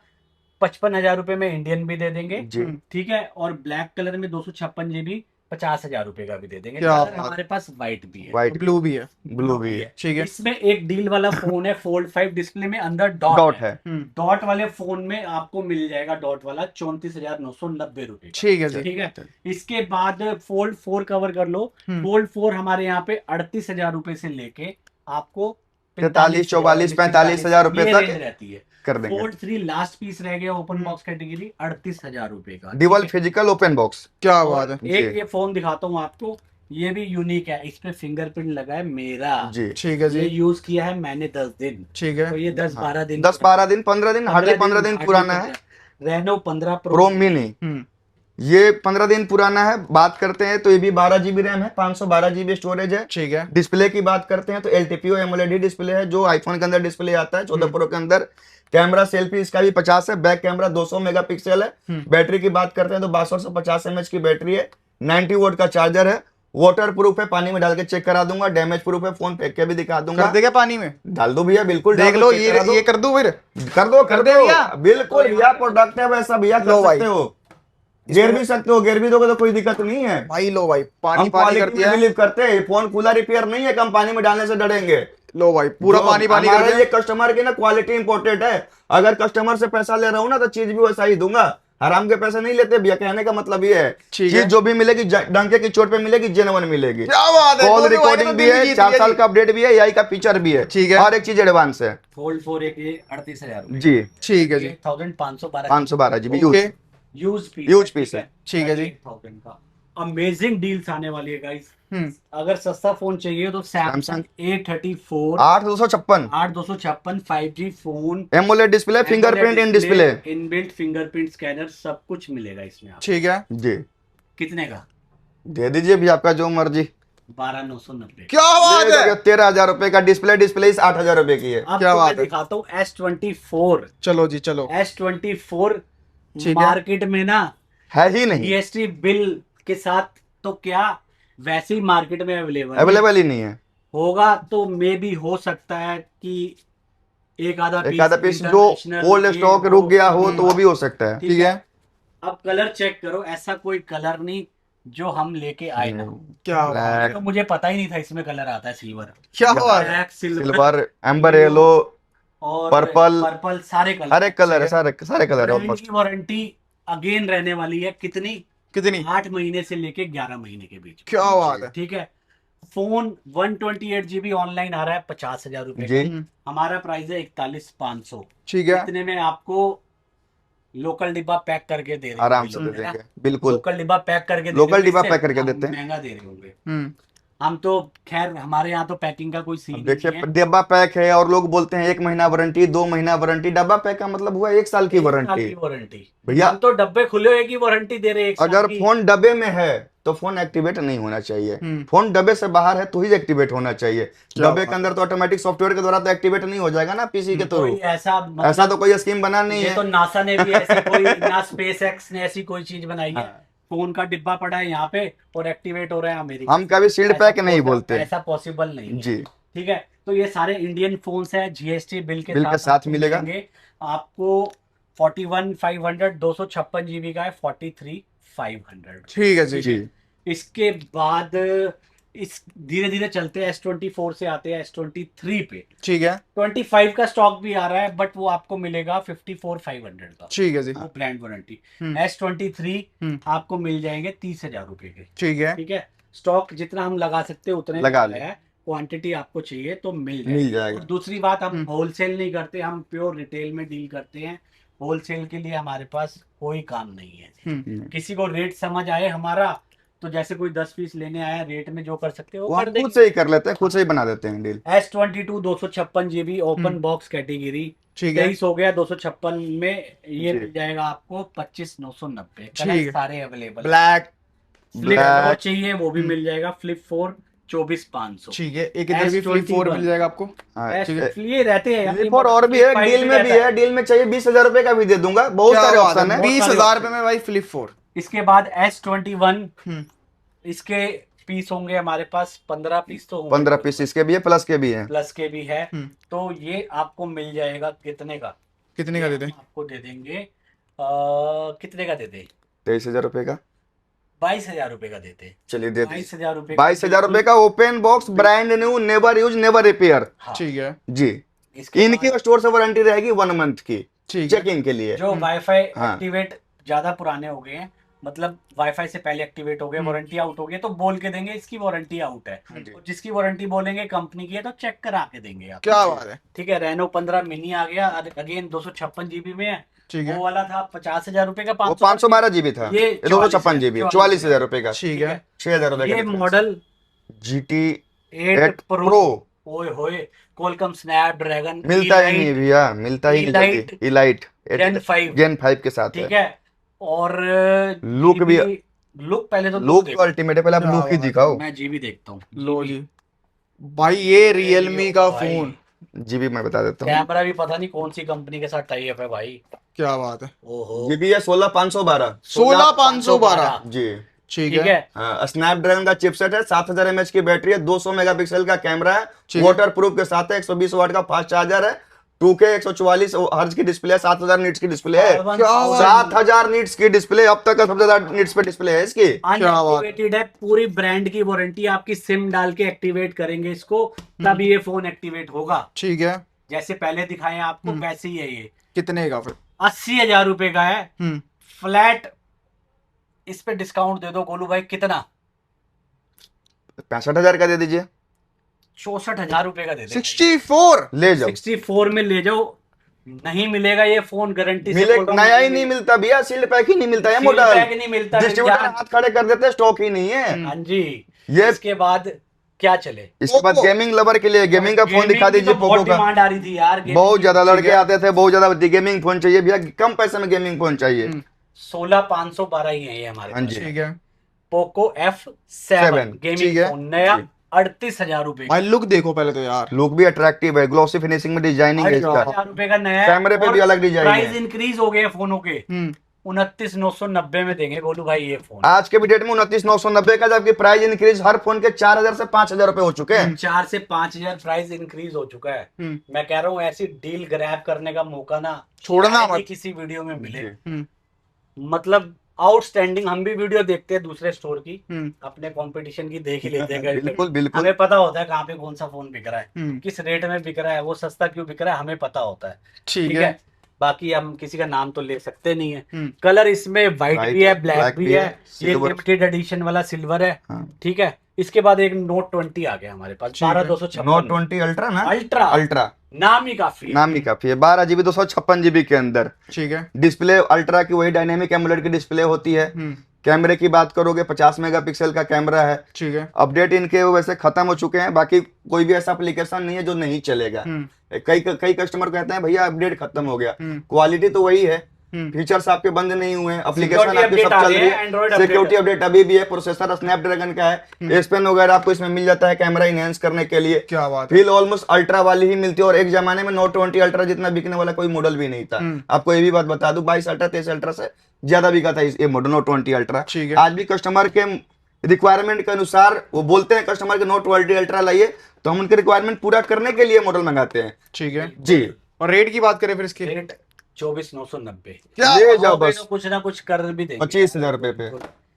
55,000 रुपए में इंडियन भी दे देंगे। जी। ठीक है। और ब्लैक कलर में 256 जीबी 50,000 रुपए का भी दे देंगे। क्या कलर बात। हमारे पास व्हाइट भी है, व्हाइट ब्लू भी है। ब्लू भी है। ठीक है। इसमें एक डील वाला फोन है फोल्ड 5, डिस्प्ले में अंदर डॉट डॉट है। है। डॉट वाले फोन में आपको मिल जाएगा डॉट वाला 34,990 रुपए का। ठीक है जी। ठीक है। इसके बाद फोल्ड 4 कवर कर लो। फोल्ड 4 हमारे यहाँ पे 38,000 रुपए से लेके आपको 43, 44, 45,000 रुपए ये तक रेंज रहती है। कर देंगे। फोल्ड 3 लास्ट पीस रह गया ओपन बॉक्स कैटेगरी, 38,000 रुपए का। Dual physical open box. क्या और बात है। एक जी। ये फोन दिखाता हूँ आपको, ये भी यूनिक है। इस पे फिंगरप्रिंट लगा है मेरा। जी। ठीक है ये जी। यूज किया है मैंने 10 दिन। ठीक है। तो ये 10-12 दिन 10-12 दिन 15 दिन हार्डली 15 दिन पुराना है। रेनो 15 प्रो मिनी हम्म। ये 15 दिन पुराना है। बात करते हैं तो ये भी 12 जीबी रैम है, 512 जीबी स्टोरेज है। ठीक है। डिस्प्ले की बात करते हैं तो LTPO AMOLED डिस्प्ले है जो आईफोन के अंदर डिस्प्ले आता है 14 प्रो के अंदर। कैमरा सेल्फी इसका भी 50 है, बैक कैमरा 200 मेगापिक्सल है। बैटरी की बात करते हैं तो 6250 mAh की बैटरी है, 90 वोल्ट का चार्जर है, वाटर प्रूफ है, पानी में डाल के चेक करा दूंगा, डैमेज प्रूफ है, फोन फेंक के भी दिखा दूंगा। कर देगा पानी में? डाल दो भैया, बिल्कुल देख डाल लो, दो, चेक करा दो। ये कर दूं फिर? कर दो भैया। बिल्कुल भैया, प्रोडक्ट है वैसा भैया, कर लो भाई। सकते हो। गिर भी सकते हो, गिर भी दोगे तो कोई दिक्कत नहीं है। भाई लो भाई, पानी हम पानी कर क्वालिटी दिया में है। बिलीव करते हैं। फोन कूलर रिपेयर नहीं है, कम पानी में डालने से डरेंगे। लो भाई, पूरा जो पानी पानी कर हमारे दिया। लिए कस्टमर की ना क्वालिटी इंपॉर्टेंट है। अगर कस्टमर से पैसा ले रहा हूँ ना तो चीज भी वैसा ही दूंगा। हराम के पैसे नहीं लेते भैया, कहने का मतलब ये है। ठीक चीज है। जो भी मिलेगी डंके की चोट पे मिलेगी, जेन्युइन मिलेगी। क्या बात है। कॉल गोलू भाई ने रिकॉर्डिंग तो भी दिल है, जीत 4 लिया साल जी। का अपडेट भी है, AI का फीचर भी है। ठीक है। हर एक चीज एडवांस है। फोल्ड 4 एक ये 38,000 रुपए जी। ठीक है जी। 1,512 512 GB okay. Use piece use piece है। ठीक है जी। 38,000 का अमेजिंग डील्स आने वाली है गाइस। हम्म। अगर सस्ता फोन चाहिए तो Samsung A34 8256 8256 5G phone, AMOLED display, fingerprint in display. Inbuilt fingerprint scanner, सब कुछ मिलेगा इसमें आपको। ठीक है। जी। कितने का? दे दीजिए भी आपका जो मर्जी। 12,990। क्या बात है। 13,000 रुपए का डिस्प्ले इस 8,000 रुपए की है। अब क्या तो बात मैं है। दिखाता हूँ S24। चलो जी चलो। S24 ठीक है। मार्केट में ना है ही नहीं, GST बिल के साथ तो क्या, वैसे ही मार्केट में अवेलेबल ही नहीं है। होगा तो मे भी हो सकता है कि एक आधा पीस जो ओल्ड स्टॉक रुक गया हो तो वो भी हो सकता है। ठीक है। अब कलर चेक करो, ऐसा कोई कलर नहीं जो हम लेके आए ना। क्या बात है। ब्लैक, तो मुझे पता ही नहीं था इसमें कलर आता है सिल्वर, क्या बात है। Black, silver silver, amber yellow, और पर्पल, सारे कलर। हर एक कलर है, सारे कलर है ब्रांड ऑलमोस्ट। की वारंटी अगेन रहने वाली है। कितनी? कितनी? 8 महीने से लेके 11 महीने के बीच। क्या बात है। ठीक है। फोन 128 GB ऑनलाइन आ रहा है 50,000 रुपए जी। का। हमारा प्राइस है 41,500। ठीक है। इतने में आपको लोकल डिब्बा पैक करके दे रहे हैं। आराम से दे देंगे, बिल्कुल। लोकल डिब्बा पैक करके लोकल देते डिब्बा हैं, पैक करके हम देते हैं। महंगा दे रहे होंगे। हम्म। हम तो खैर हमारे यहाँ तो पैकिंग का कोई सीन नहीं देखिए है। डब्बा पैक है और लोग बोलते हैं 1 महीना वारंटी, 2 महीना वारंटी। डब्बा पैक का मतलब हुआ 1 साल की वारंटी। वारंटी भैया, हम तो डब्बे खुले हुए की वारंटी दे रहे हैं 1 साल अगर की। फोन डब्बे में है तो फोन एक्टिवेट नहीं होना चाहिए। फोन डब्बे से बाहर है तो ही एक्टिवेट होना चाहिए। डब्बे के अंदर तो ऑटोमेटिक सॉफ्टवेयर के द्वारा तो एक्टिवेट नहीं हो जाएगा ना पीसी के थ्रू। कोई ऐसा ऐसा तो कोई स्कीम बना नहीं ये है। तो नासा ने भी ऐसी कोई ना स्पेसएक्स ने ऐसी कोई चीज बनाई है। फोन का डिब्बा पड़ा है यहाँ पे और एक्टिवेट हो रहा है अमेरिका। हम कभी सील्ड पैक नहीं बोलते। ऐसा पॉसिबल नहीं है। जी। ठीक है। तो ये सारे इंडियन फोन्स है, जीएसटी बिल के बिल के साथ आपको मिलेगा। मिलेंगे। आपको 41,500 256 जीबी का है, 43,500। ठीक है जी। जी इसके बाद इस धीरे धीरे चलते हैं S24 से आते हैं S23 पे। ठीक है 25 का स्टॉक भी आ रहा है, बट वो आपको मिलेगा 54,500 का, ठीक है जी। वो ब्रांड वारंटी। हम्म। S23 आपको मिल जाएंगे 30,000 रुपए के। ठीक है ठीक है, स्टॉक जितना हम लगा सकते हैं उतने लगा है, क्वांटिटी आपको चाहिए तो मिल मिल जाएगी। जाएगा। और दूसरी बात, हम होलसेल नहीं करते, हम प्योर रिटेल में डील करते हैं। होलसेल के लिए हमारे पास कोई काम नहीं है। किसी को रेट समझ आए हमारा, तो जैसे कोई 10 पीस लेने आया, रेट में जो कर सकते हैं वो वो कर हम देंगे। खुद से ही कर लेते हैं, खुद से ही बना देते हैं deal. S22 256 GB open box category, ठीक है 23 हो गया 256 में, ये जी। मिल जाएगा आपको 25,990। ठीक है। सारे अवेलेबल। Black flip Black। 4 चाहिए वो भी मिल जाएगा, फ्लिप 4 24,500। ठीक है, एक इधर भी फ्लिप 4 S21 मिल जाएगा आपको। हाँ, ये रहते हैं फ्लिप और भी है, डील में भी है, डील में चाहिए 20,000 रुपए का भी दे दूंगा, बहुत सारे ऑप्शन है। 20,000 रुपए में भाई फ्लिप 4। इसके बाद S21, इसके पीस होंगे हमारे पास 15 पीस तो होंगे। 15 पीस इसके भी है, प्लस के भी है। प्लस के भी है। तो ये आपको मिल जाएगा कितने का? कितने का दे दें? आपको दे देंगे कितने का देते? 23,000 रुपए का। 22,000 रुपए का देते। चलिए दे 22,000 रुपए 22,000 रुपए का open box, brand new, never use never repair. हाँ। ठीक है जी, इसके इनकी बाद स्टोर से वारंटी रहेगी 1 मंथ की, ठीक है चेक इन के लिए। जो वाईफाई हाँ। एक्टिवेट ज्यादा पुराने हो गए हैं, मतलब वाईफाई से पहले एक्टिवेट हो गए, वारंटी आउट हो गई, तो बोल के देंगे इसकी वारंटी आउट है। तो जिसकी वारंटी बोलेंगे कंपनी की है तो चेक करा के देंगे आप। क्या बात है। ठीक है, रेनो 15 मिनी आ गया, अगेन 256 जीबी में है। ठीक है वो वाला था 50,000 रुपए का, वो 512 जीबी था, ये 256 जीबी 44,000 रुपए का, ठीक है 6,000 रुपए ये का। मॉडल GT 8 Pro प्रो, ओए होए, कोलकम स्नैपड्रैगन मिलता ही नहीं भैया, मिलता ही नहीं जल्दी। इलाइट Gen 5 के साथ ठीक है। है। और लुक भी, लुक पहले तो लुक देखो। अल्टीमेट है, पहले आप क्या लुक ही बात है। दिखाओ। मैं जीबी देखता हूँ। लो जी भाई, ये रियलमी का भाई। फोन। जीबी मैं बता देता हूँ, कैमरा भी पता नहीं कौन सी कंपनी के साथ टाई अप है भाई। क्या बात है। ओहो, जीबी है 16,512 16,512 जी। ठीक ठीक है है। स्नैपड्रैगन का चिपसेट है, 7000 mAh की बैटरी है, 200 मेगापिक्सल का कैमरा है, ठीक है। वाटर प्रूफ के साथ है, 120 वाट का फास्ट चार्जर है, 2K 144 हर्ट्ज की डिस्प्ले है, 7000 निट्स की डिस्प्ले है, क्या बात है। 7000 निट्स की डिस्प्ले, अब तक का सबसे ज्यादा निट्स पे डिस्प्ले है इसकी। क्या बात। अनएक्टिवेटेड है, पूरी ब्रांड की वारंटी, आपकी सिम डाल के एक्टिवेट करेंगे इसको, तब ये फोन एक्टिवेट होगा। ठीक है, जैसे पहले दिखाए आपको वैसे ही है ये। कितने का फिर? 80,000 रुपए का है फ्लैट। इस पे डिस्काउंट दे दो गोलू भाई, कितना? 65,000 का दे दीजिए, 64,000 रुपए का दे दे। 64 ले जाओ। 64 में ले जाओ, नहीं मिलेगा ये फोन, गारंटी से मिले बोल रहा हूँ, नया ही नहीं मिलता भैया, सील्ड पैक ही नहीं मिलता है Seal मॉडल, pack नहीं मिलता है, डिस्ट्रीब्यूटर यार। हाथ खड़े कर देते हैं, स्टॉक ही नहीं है हाँ जी। ये। इसके बाद क्या चले? इसके बाद Poco। गेमिंग लवर के लिए गेमिंग का फोन Gaming दिखा की दीजिए, तो पोको बहुत का। डिमांड आ रही थी यार, gaming बहुत की। ज्यादा लड़के है। आते थे, बहुत ज्यादा गेमिंग फोन चाहिए भैया, कम पैसे में गेमिंग फोन चाहिए। 16,512 ही है ये हमारे हाँ पास। जी। ठीक है पोको F7 ठीक गेमिंग है। फोन, नया 38,000 रुपए भाई, लुक देखो पहले तो यार। लुक भी अट्रैक्टिव है, ग्लॉसी फिनिशिंग में डिजाइनिंग है इसका, 38,000 रुपए का नया है। कैमरे पे भी और अलग डिजाइन प्राइस है। इंक्रीज हो गए फोनों के, 29,990 में देंगे गोलू भाई ये फोन। आज के भी डेट में 29,990 का, जबकि प्राइस इंक्रीज हर फोन के 4,000 से 5,000 रुपए हो चुके हैं। 4 से 5,000 प्राइस इंक्रीज हो चुका है। मैं कह रहा हूँ ऐसी डील ग्रैब करने का मौका ना छोड़ना शायद ही मत। किसी वीडियो में मिले। हम्म, मतलब आउटस्टैंडिंग, हम भी वीडियो देखते हैं दूसरे स्टोर की, हम्म, अपने कंपटीशन की देख ही लेते हैं कभी-कभी। बिल्कुल बिल्कुल। हमें पता होता है कहाँ पे कौन सा फोन बिक रहा है, हम्म, किस रेट में बिक रहा है, वो सस्ता क्यों बिक रहा है, हमें पता होता है। ठीक है। बाकी हम किसी का नाम तो ले सकते नहीं है। हम्म, कलर इसमें व्हाइट White भी है, है, ब्लैक black भी भी है, है, ये silver। लिमिटेड एडिशन वाला सिल्वर है। हाँ। ठीक है। इसके बाद एक नोट 20 आ गया हमारे पास, ठीक है। 12,256 नोट 20 अल्ट्रा ना, अल्ट्रा, अल्ट्रा नाम ही काफी है। नाम ही काफी है, 12 GB 256 GB के अंदर। ठीक है। डिस्प्ले अल्ट्रा की वही डायनेमिक एमोलेड की डिस्प्ले होती है। हम्म, कैमरे की बात करोगे 50 मेगापिक्सल का कैमरा है। ठीक है। अपडेट इनके वैसे खत्म हो चुके हैं, बाकी कोई भी ऐसा एप्लीकेशन नहीं है जो नहीं चलेगा। कई कस्टमर कहते हैं भैया अपडेट खत्म हो गया, क्वालिटी तो वही है, फीचर्स आपके बंद नहीं हुए हैं, एप्लीकेशन Security आपकी सब update आ चल गए रही हैं, है, Android सिक्योरिटी update अपडेट अभी भी है, प्रोसेसर स्नैपड्रैगन का है, एस पेन वगैरह आपको इसमें मिल जाता है कैमरा इनहेंस करने के लिए। क्या बात है। फील ऑलमोस्ट अल्ट्रा वाली ही मिलती है, और एक जमाने में नोट 20 अल्ट्रा जितना बिकने वाला कोई मॉडल भी नहीं था। आपको ये भी बात बता दूं, 22 अल्ट्रा 23 अल्ट्रा से ज्यादा बिका था ये मॉडल नोट 20 अल्ट्रा। ठीक है। आज भी कस्टमर के रिक्वायरमेंट के अनुसार वो बोलते हैं कस्टमर के नोट 20 अल्ट्रा लाइए, तो हम उनके रिक्वायरमेंट पूरा करने के लिए मॉडल मंगाते हैं। ठीक है। जी। और रेट की बात करें फिर इसकी, रेट 24,990। क्या ले जाओ आओगे बस तो कुछ ना कुछ कर भी देंगे। 25,000 रुपए पे।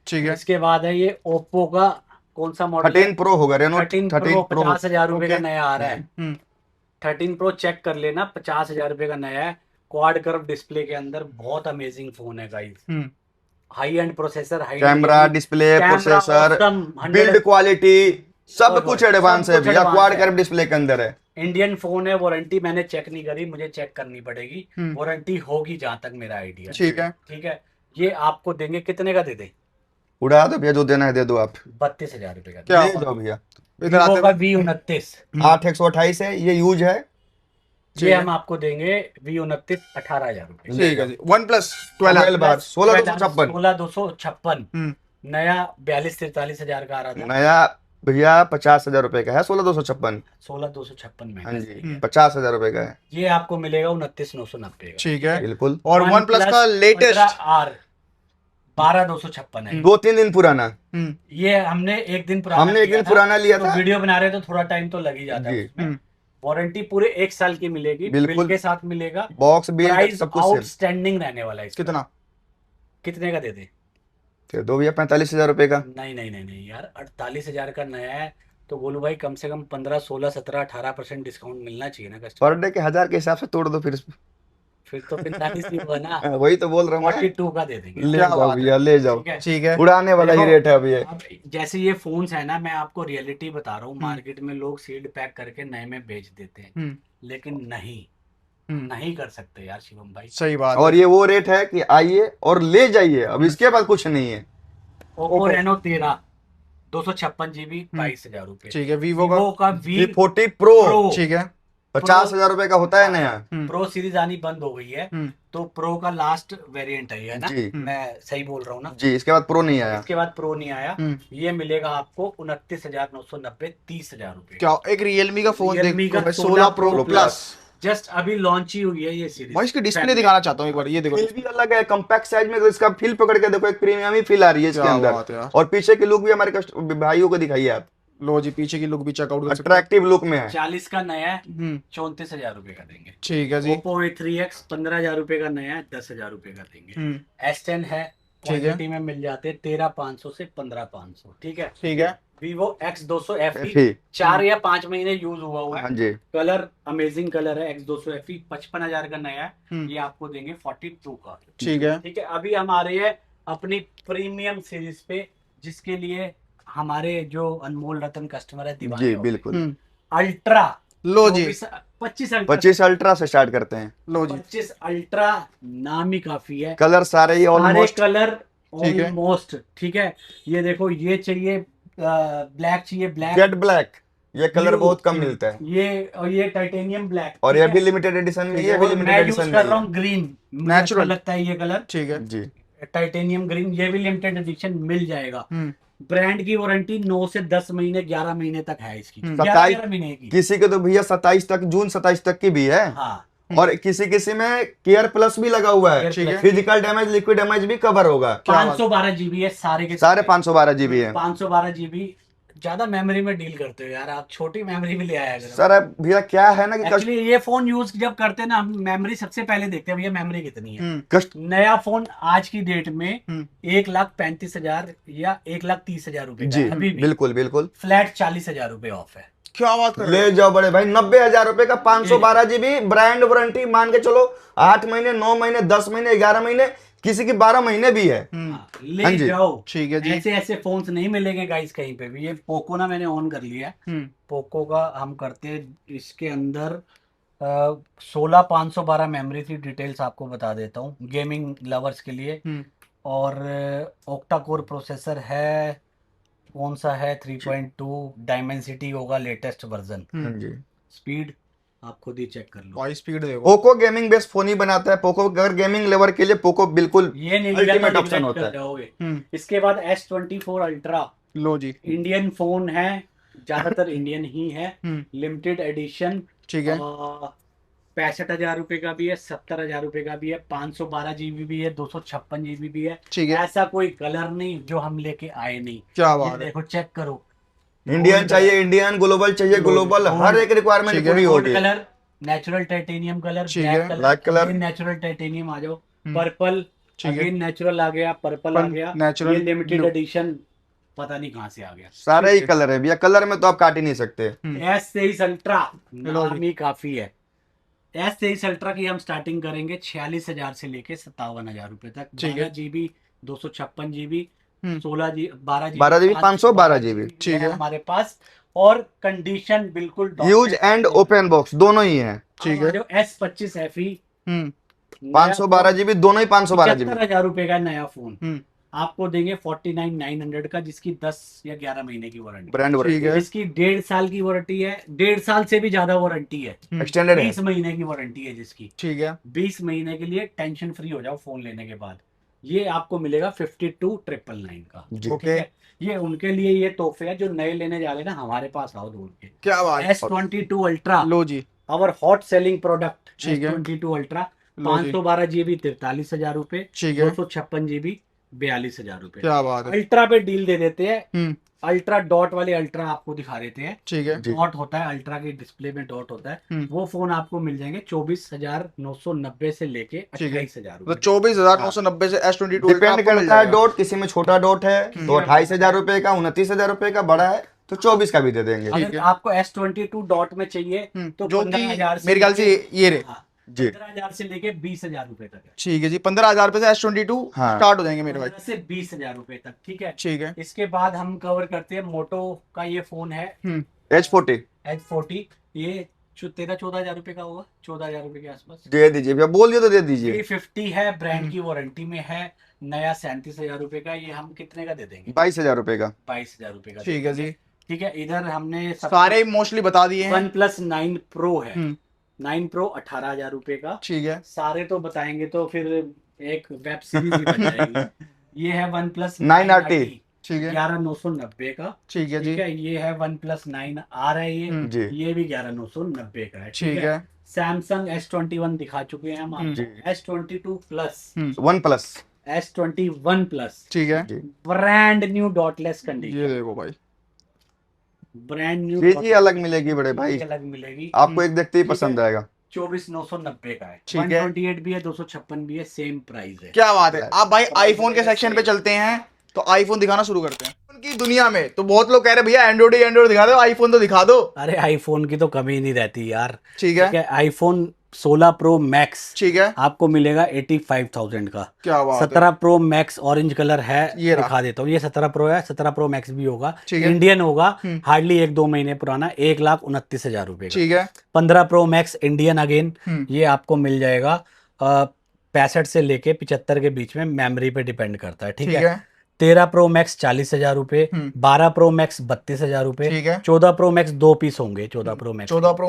ठीक है। इसके बाद है ये ओप्पो का कौन सा मॉडल? 13 प्रो होगा, रेनो 13 13 प्रो, 50,000 रुपए का ओके। नया आ रहा है। 13 प्रो चेक कर लेना, 50,000 रुपए का नया है, क्वाड कर्व डिस्प्ले के अंदर, बहुत अमेजिंग फोन है guys. High and processor, high camera, display, processor, build quality सब कुछ एडवांस है भैया, क्वाड कर्व डिस्प्ले के अंदर है। इंडियन फोन है, वारंटी मैंने चेक नहीं करी, मुझे चेक करनी पड़ेगी, वारंटी होगी जहां तक मेरा आइडिया। ठीक है। ठीक है। ये आपको देंगे कितने का दे दे? उड़ा दो भैया, जो देना है दे दो आप। 32,000 रुपए का। क्या ले जाओ भैया। इधर आते Vivo का हैं। V29, 8/128 है, ये यूज है। ये हम आपको देंगे V29 18,000 रुपए। ठीक है जी। वन प्लस 12 बार 16,256 16,256 नया 42-43,000 का आ रहा था। नया भैया 50,000 रुपए का है, 16,256। 16,256 में हाँ जी 50,000 रुपए का है। ये आपको मिलेगा 29,990 का। ठीक है। बिल्कुल। और वन प्लस का लेटेस्ट R 12,256 है। 2-3 दिन पुराना। ये हमने एक दिन पुराना हमने एक लिया दिन था, पुराना लिया तो था। वीडियो बना रहे तो थोड़ा टाइम तो लग ही जाता है जी। उसमें। वारंटी पूरे 1 साल की मिलेगी, बिल्कुल। बिल के साथ मिलेगा, बॉक्स बिल प्राइस सब कुछ सेम। आउटस्टैंडिंग रहने वाला है इसका। कितना? कितने का दे दे? दे दो भैया 45,000 रुपए का। नहीं नहीं नहीं नहीं यार, 48,000 का नया है तो गोलू भाई कम से कम 15, 16, 17, 18% डिस्काउंट मिलना चाहिए ना कस्टमर। पर डे के 1000 के हिसाब से तोड़ दो फिर। फिर तो 45 ही हुआ ना। वही तो बोल रहा हूँ मैं। 42 का दे देंगे। ले क्या जाओ बात भैया, ले जाओ। ठीक है। ठीक है। उड़ाने वाला ही देखो, रेट है अभी ये। अब जैसे ये फोन्स है ना, मैं आपको रियलिटी बता रहा हूँ, मार्केट में लोग सीड पैक करके नए में बेच देते हैं, लेकिन नहीं कर सकते यार शिवम भाई। सही बात और ये वो रेट है कि आइए और ले जाइए, अब इसके बाद कुछ नहीं है। ओप्पो रेनो 13 256 GB 22,000 रुपए। ठीक है। वीवो Vivo का V40 प्रो ठीक है। 50,000 रुपए का होता है नया। प्रो सीरीज आनी बंद हो गई है, तो प्रो का लास्ट वेरिएंट है ना? जी। मैं सही बोल रहा हूँ ना? जी, इसके बाद प्रो नहीं आया। इसके बाद प्रो नहीं आया। ये मिलेगा आपको 29,990 30,000 रुपए। क्या एक रियलमी का फोन Realme का देखो, 16 16 प्रो Pro प्लस। जस्ट अभी लॉन्च ही हुई है ये सीरीज। मैं इसकी डिस्प्ले दिखाना चाहता हूँ एक बार, ये देखो। फील भी अलग है, कॉम्पैक्ट साइज में, तो इसका फील पकड़ के देखो, एक प्रीमियम ही फील आ रही है इसके क्या बात है अंदर। यार। और पीछे की लुक भी हमारे भाइयों को दिखाइए आप, लो जी, पीछे की लुक भी चेकआउट कर सकते अट्रैक्टिव लुक में है। 40 का नया है, हैं। 34,000 रुपए का देंगे। ठीक है जी। ओप्पो A3X 15,000 रुपए का नया है, 10,000 रुपए का देंगे। S10 है, ठीक है। क्वांटिटी में मिल जाते हैं 13,500 से 15,500। ठीक है। ठीक है। Vivo X200 FE FE 4 या 5 महीने यूज हुआ हाँ है। जी। कलर अमेजिंग कलर है, X200 FE 55,000 का नया है, ये आपको देंगे 42 का। ठीक है। ठीक है। अभी हम आ रहे हैं अपनी प्रीमियम सीरीज पे, जिसके लिए हमारे जो अनमोल रतन कस्टमर है दीवाने जी हो गए। बिल्कुल। अल्ट्रा लो जी। 25 अल्ट्रा से स्टार्ट करते हैं। लो जी। 25 अल्ट्रा नाम ही काफी है। कलर सारे ही सारे ऑलमोस्ट कलर ठीक है। ऑलमोस्ट ठीक है। ये देखो, ये चाहिए ब्लैक, चाहिए ब्लैक, जेट ब्लैक, ये कलर Blue, बहुत कम मिलता है। ये टाइटेनियम ब्लैक, और ये भी लिमिटेड एडिशन में, ये भी लिमिटेड मैं यूज एडिशन कर रहा में हूँ ग्रीन, Natural। लगता है ये कलर ठीक है जी। टाइटेनियम ग्रीन, ये भी लिमिटेड एडिशन मिल जाएगा। ब्रांड की वारंटी 9 से 10 महीने 11 महीने तक है इसकी, 11 महीने की। किसी के तो भैया 27 तक, जून 27 तक की भी है। हाँ। और किसी किसी में केयर प्लस भी लगा हुआ है, ठीक है। फिजिकल डैमेज, लिक्विड डैमेज भी कवर होगा। 512 GB है सारे के सारे 512 जीबी है। 512 GB। ज्यादा मेमोरी में डील करते हो यार आप, छोटी मेमोरी में ले आया करो। सर अब भैया क्या है ना कि एक्चुअली ये फोन यूज जब करते हैं ना, हम मेमोरी सबसे पहले देखते हैं, भैया मेमोरी कितनी है। कस्ट नया फोन आज की डेट में 1,35,000 या 1,30,000 रुपए का जी है अभी भी। बिल्कुल बिल्कुल। फ्लैट 40,000 रुपए ऑफ है। क्या बात कर रहे ले जाओ बड़े भाई, 90,000 रुपए का 512 जीबी, ब्रांड वारंटी मान के चलो 8 महीने, 9 महीने, 10 महीने, 11 महीने, किसी की 12 महीने भी है। हाँ, हाँ ले जी। जाओ। ठीक है जी। ऐसे ऐसे फोन्स नहीं मिलेंगे गाइस कहीं पे भी। ये पोको ना मैंने ऑन कर लिया है, पोको का हम करते हैं। इसके अंदर 16,512 मेमोरी थी, डिटेल्स आपको बता देता हूँ गेमिंग लवर्स के लिए। और ओक्टा कोर प्रोसेसर है, कौन सा है 3.2 डायमेंसिटी होगा लेटेस्ट वर्जन। हाँ जी। स्पीड आप खुद ही चेक कर लो। वाई स्पीड देखो। पोको गेमिंग बेस्ड फोन ही बनाता है। पोको अगर गेमिंग लेवर के लिए पोको बिल्कुल ये नहीं अल्टीमेट ऑप्शन होता है। जाओगे। इसके बाद S24 अल्ट्रा, लो जी। इंडियन फोन है, ज्यादातर इंडियन ही है, लिमिटेड एडिशन। ठीक है। 65,000 रुपए का भी है, 70,000 रुपए का भी है, 512 GB भी है, 256 GB भी है। ठीक है। ऐसा कोई कलर नहीं जो हम लेके आए नहीं। क्या ये बात है। देखो चेक करो, इंडियन चाहिए इंडियन, ग्लोबल चाहिए ग्लोबल, हर एक रिक्वायरमेंट ठीक है। पूरी गोल्ड होगी। कलर, नेचुरल टाइटेनियम कलर, ठीक ब्लैक है। Colour, black colour. Again natural titanium आ जाओ, हम्म। पर्पल, ठीक है। अगेन नेचुरल आ गया, पर्पल आ गया, नेचुरल ये लिमिटेड ब्लू। एडिशन पता नहीं कहाँ से आ गया। सारे ही ठीक है। कलर है भैया, कलर में तो आप काट ही नहीं सकते। S23 अल्ट्रा लो जी। नाम ही काफी है। S23 अल्ट्रा की हम स्टार्टिंग करेंगे 46,000 से लेके 57,000 रुपए तक। ठीक है। 12 GB, 256 GB, हम्म। 16 GB, 12 12 GB, 512 GB। ठीक है। हमारे पास, और कंडीशन बिल्कुल यूज एंड ओपन बॉक्स दोनों ही है। ठीक है। S25 FE, हम्म। 512 GB, दोनों ही 512 GB। 75,000 रुपए का नया फोन हम्म। आपको देंगे 49,900 का, जिसकी 10 या 11 महीने की वारंटी, ब्रांड ठीक है। इसकी 1.5 साल की वारंटी है, 1.5 साल से भी ज्यादा वारंटी है, एक्सटेंडेड है। 20 महीने की वारंटी है जिसकी। ठीक है। 20 महीने के लिए टेंशन फ्री हो जाओ फोन लेने के बाद। ये आपको मिलेगा 52,999 का। जी। ठीक है, ये उनके लिए ये तोहफे है जो नए लेने जा रहे हैं ना, हमारे पास आओ दौड़ के। क्या बात है। S22 अल्ट्रा, लो जी। Our hot selling product. ठीक है। S22 अल्ट्रा, लो जी। 512 GB 43,000 रुपए, ठीक है। 256 GB 42,000 रुपए। क्या बात है। अल्ट्रा पे डील दे देते हैं। हम्म। अल्ट्रा डॉट वाले अल्ट्रा आपको दिखा देते हैं। ठीक है। जी। डॉट होता है, अल्ट्रा के डिस्प्ले में डॉट होता है, वो फोन आपको मिल जाएंगे 24,990 से लेके ठीक है। 28,000 तो रुपए। 24,990 से S22 डिपेंड करता है डॉट, किसी में छोटा डॉट है तो 28,000 रुपए का, 29,000 रुपए का, बड़ा है तो 24 का भी दे देंगे। ठीक अगर है। आपको S22 डॉट में चाहिए तो जो कि 15,000 मेरे ख्याल से ये रे। हाँ, जी। 15,000 से लेके 20,000 रुपए तक है। ठीक है जी। 15,000 रुपए से S22 हाँ। स्टार्ट हो जाएंगे मेरे भाई। 15 से 20,000 रुपए तक। ठीक है। ठीक है। इसके बाद हम कवर करते हैं मोटो का ये फोन है H40 H40, ये 13-14,000 रुपए का होगा, 14,000 रुपए के आसपास। दे दीजिए भैया, बोल दिए तो दे दीजिए। 350 है, ब्रांड की वारंटी में है, नया 37,000 रुपए का। ये हम कितने का दे देंगे? 22,000 रुपए का। 22,000 रुपए का। ठीक है जी। ठीक है, इधर हमने सारे मोस्टली बता दिए हैं। OnePlus 9 Pro है, हम्म। 9 Pro 18,000 रुपए का। ठीक है। सारे तो बताएंगे तो फिर एक वेब सीरीज ही बन जाएगी। ये है OnePlus 9RT। ठीक है। 11,990 का। ठीक है जी। ठीक है, ये है OnePlus 9R है ये। जी। ये भी 11,990 का है। ठीक है। सैमसंग S21 दिखा चुके हैं हम जी। आपको, S22 plus, one plus. S21 plus, ठीक है। जी। ब्रांड न्यू डॉटलेस ये कंडीशन, देखो भाई। ब्रांड न्यू चीज ही अलग मिलेगी बड़े भाई, अलग मिलेगी। आपको एक देखते ही पसंद आएगा। 24,990 का है। ठीक है। 128 भी है, 256 भी है, सेम प्राइस है। क्या बात है। आप भाई आईफोन के सेक्शन पे चलते हैं तो आईफोन दिखाना शुरू करते हैं। की दुनिया में तो बहुत लोग कह रहे हैं भैया एंड्रॉइड दिखा दो, आईफोन तो दिखा दो। अरे आईफोन की तो कमी नहीं रहती यार। ठीक है। आईफोन 16 प्रो मैक्स ठीक है। आपको मिलेगा 85,000 का। क्या बात है। 17 प्रो मैक्स ऑरेंज कलर है, ये रहा। दिखा देता हूँ। ये 17 प्रो है, 17 प्रो मैक्स भी होगा, ठीक है। इंडियन होगा, हार्डली 1-2 महीने पुराना, 1,29,000 रुपए का। ठीक है। 15 प्रो मैक्स इंडियन अगेन, हम्म। ये आपको मिल जाएगा 65 से लेके 75 के बीच में, मेमोरी पे डिपेंड करता है। ठीक है। 13 प्रो मैक्स 40,000 रुपए, 12 प्रो मैक्स 32,000 रुपए, ठीक है। 14 प्रो मैक्स 2 पीस होंगे, 14 प्रो मैक्स 14 प्रो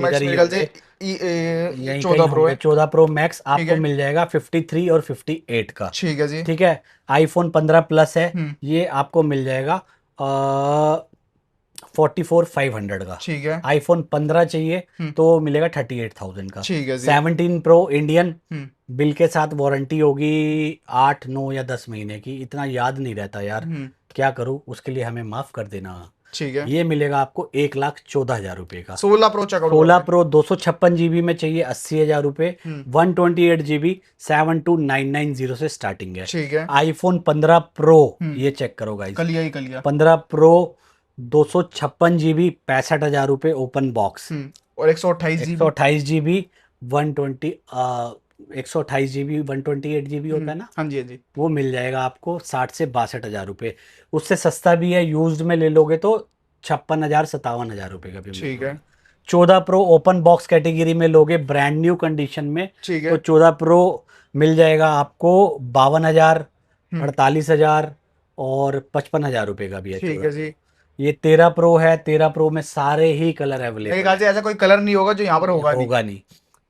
मैक्स इधर मेरे ख्याल से यहीं 14 प्रो है। 14 प्रो मैक्स ठीक आपको है। मिल जाएगा 53 और 58 का। ठीक है जी। ठीक है। आईफोन 15 प्लस है, ये आपको मिल जाएगा 44,500 का। ठीक है। आईफोन 15 चाहिए तो मिलेगा 38,000 का। ठीक है जी। 17 प्रो इंडियन, बिल के साथ वारंटी होगी 8, 9 या 10 महीने की, इतना याद नहीं रहता यार, क्या करूं, उसके लिए हमें माफ कर देना। ठीक है। ये मिलेगा आपको 1,14,000 रुपए का। 16 प्रो चेकआउट 16 प्रो 256 GB में चाहिए 80,000 रुपए, 128 GB 72,990 से स्टार्टिंग है। ठीक है। आईफोन 15 प्रो, ये चेक करो गाइस, कल लिया 15 प्रो 256 GB 65,000 रुपए ओपन बॉक्स, और 128 GB 128 GB 128 GB 128 GB होता है ना, हाँ जी हाँ जी, वो मिल जाएगा आपको 60 से 62,000 रुपए। उससे सस्ता भी है, यूज्ड में ले लोगे तो 56,000 57,000 रुपए का भी ठीक है। 14 प्रो ओपन बॉक्स कैटेगरी में लोगे ब्रांड न्यू कंडीशन में, ठीक तो है। 14 प्रो मिल जाएगा आपको 52,000 48,000 और 55,000 रुपए का भी है। ठीक है जी। ये 13 प्रो है, 13 प्रो में सारे ही कलर मेरे अवेलेबल ख्याल से ऐसा कोई कलर नहीं होगा जो यहाँ पर होगा नहीं। नहीं।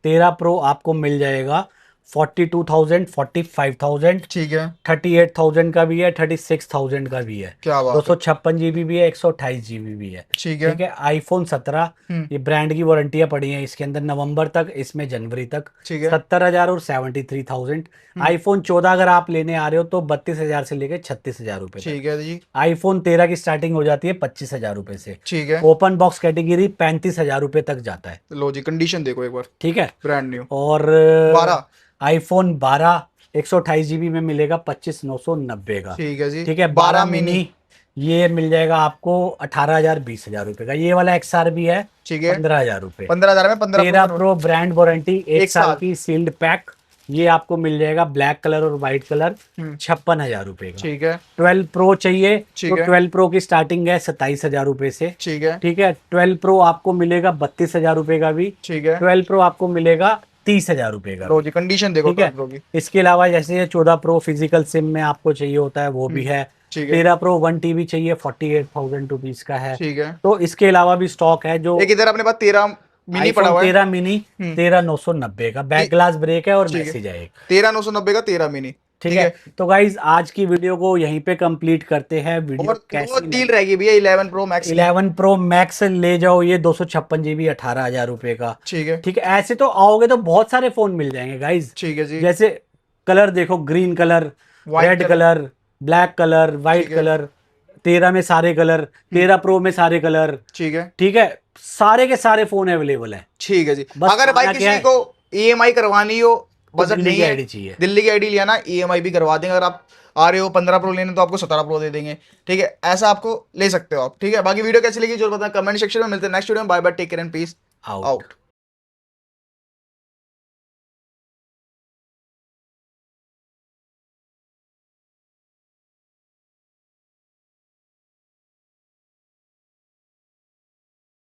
13 प्रो आपको मिल जाएगा 42,000, 45,000, ठीक है, 38,000 का भी है, 36,000 का भी है, क्या बात है। 256 GB भी है, 128 GB भी है। ठीक है। ठीक है, आईफोन 17, ये ब्रांड की वारंटियां पड़ी हैं इसके अंदर, नवंबर तक, इसमें जनवरी तक, ठीक है। 70,000 और 73,000। आईफोन 14 अगर आप लेने आ रहे हो तो 32,000 से लेके 36,000 रुपए तक। ठीक है जी। आईफोन 13 की स्टार्टिंग हो जाती है 25,000 रुपए से। ठीक है, ओपन बॉक्स कैटेगरी 35,000 रुपए तक जाता है। लो जी, कंडीशन देखो एक बार, ठीक है, ब्रांड न्यू। और 12, आईफोन 12 128 GB में मिलेगा 25,990 का। ठीक है जी। ठीक है, 12 मिनी ये मिल जाएगा आपको 18,000 20,000 रुपए का। ये वाला XR भी है ठीक है, 15,000 रुपए। 15,000 में 15 13 प्रो ब्रांड वारंटी एक एक साल साल। की सील्ड पैक, ये आपको मिल जाएगा ब्लैक कलर और व्हाइट कलर 56,000 रुपए का। ठीक है, 12 प्रो चाहिए ठीक तो है। 12 प्रो की स्टार्टिंग है 27,000 रुपए से। ठीक है, ठीक है, 12 प्रो आपको मिलेगा 32,000 रुपए का भी। ठीक है। 12 प्रो आपको मिलेगा 30,000 रुपए का। लो जी, कंडीशन देखो ठीक है, 12 प्रो की। इसके अलावा जैसे ये 14 प्रो फिजिकल सिम में आपको चाहिए होता है वो भी है। ठीक है। 13 प्रो 1 TB चाहिए 48,000 रुपीज का है। ठीक है, तो इसके अलावा भी स्टॉक है जो एक इधर अपने पास 13 मिनी पड़ा हुआ है। 13 मिनी 13,990 का, बैक ग्लास ब्रेक है और ठीक है। मैसेज है एक। 13,990 का 13 मिनी। ठीक है, तो गाइज आज की वीडियो को यहीं पे कंप्लीट करते हैं। वीडियो और कैसी वो डील रहेगी भैया 11 प्रो मैक्स। 11 प्रो मैक्स ले जाओ, ये 256 GB 18,000 रुपए का। ठीक है, ठीक है, ऐसे तो आओगे तो बहुत सारे फोन मिल जाएंगे गाइज। ठीक है जी। जैसे कलर देखो, green colour, White red colour, black colour, white ठीक है। कलर, 13 में सारे कलर, 13 प्रो में सारे कलर। ठीक है, ठीक है, सारे के सारे फोन अवेलेबल है। ठीक है जी। बस अगर भाई आना क्या किसी है? को EMI करवानी हो, बजट दिल्ली नहीं की है, आईडी चाहिए। दिल्ली की आईडी लिया ना, EMI भी करवा देंगे। अगर आप आ रहे हो 15 प्रो लेने तो आपको 17 प्रो दे देंगे। ठीक है, ऐसा आपको ले सकते हो आप। ठीक है, बाकी वीडियो कैसी लगी जो बताएं कमेंट सेक्शन में। मिलते हैं नेक्स्ट वीडियो में। Bye bye, take care and peace out. Out.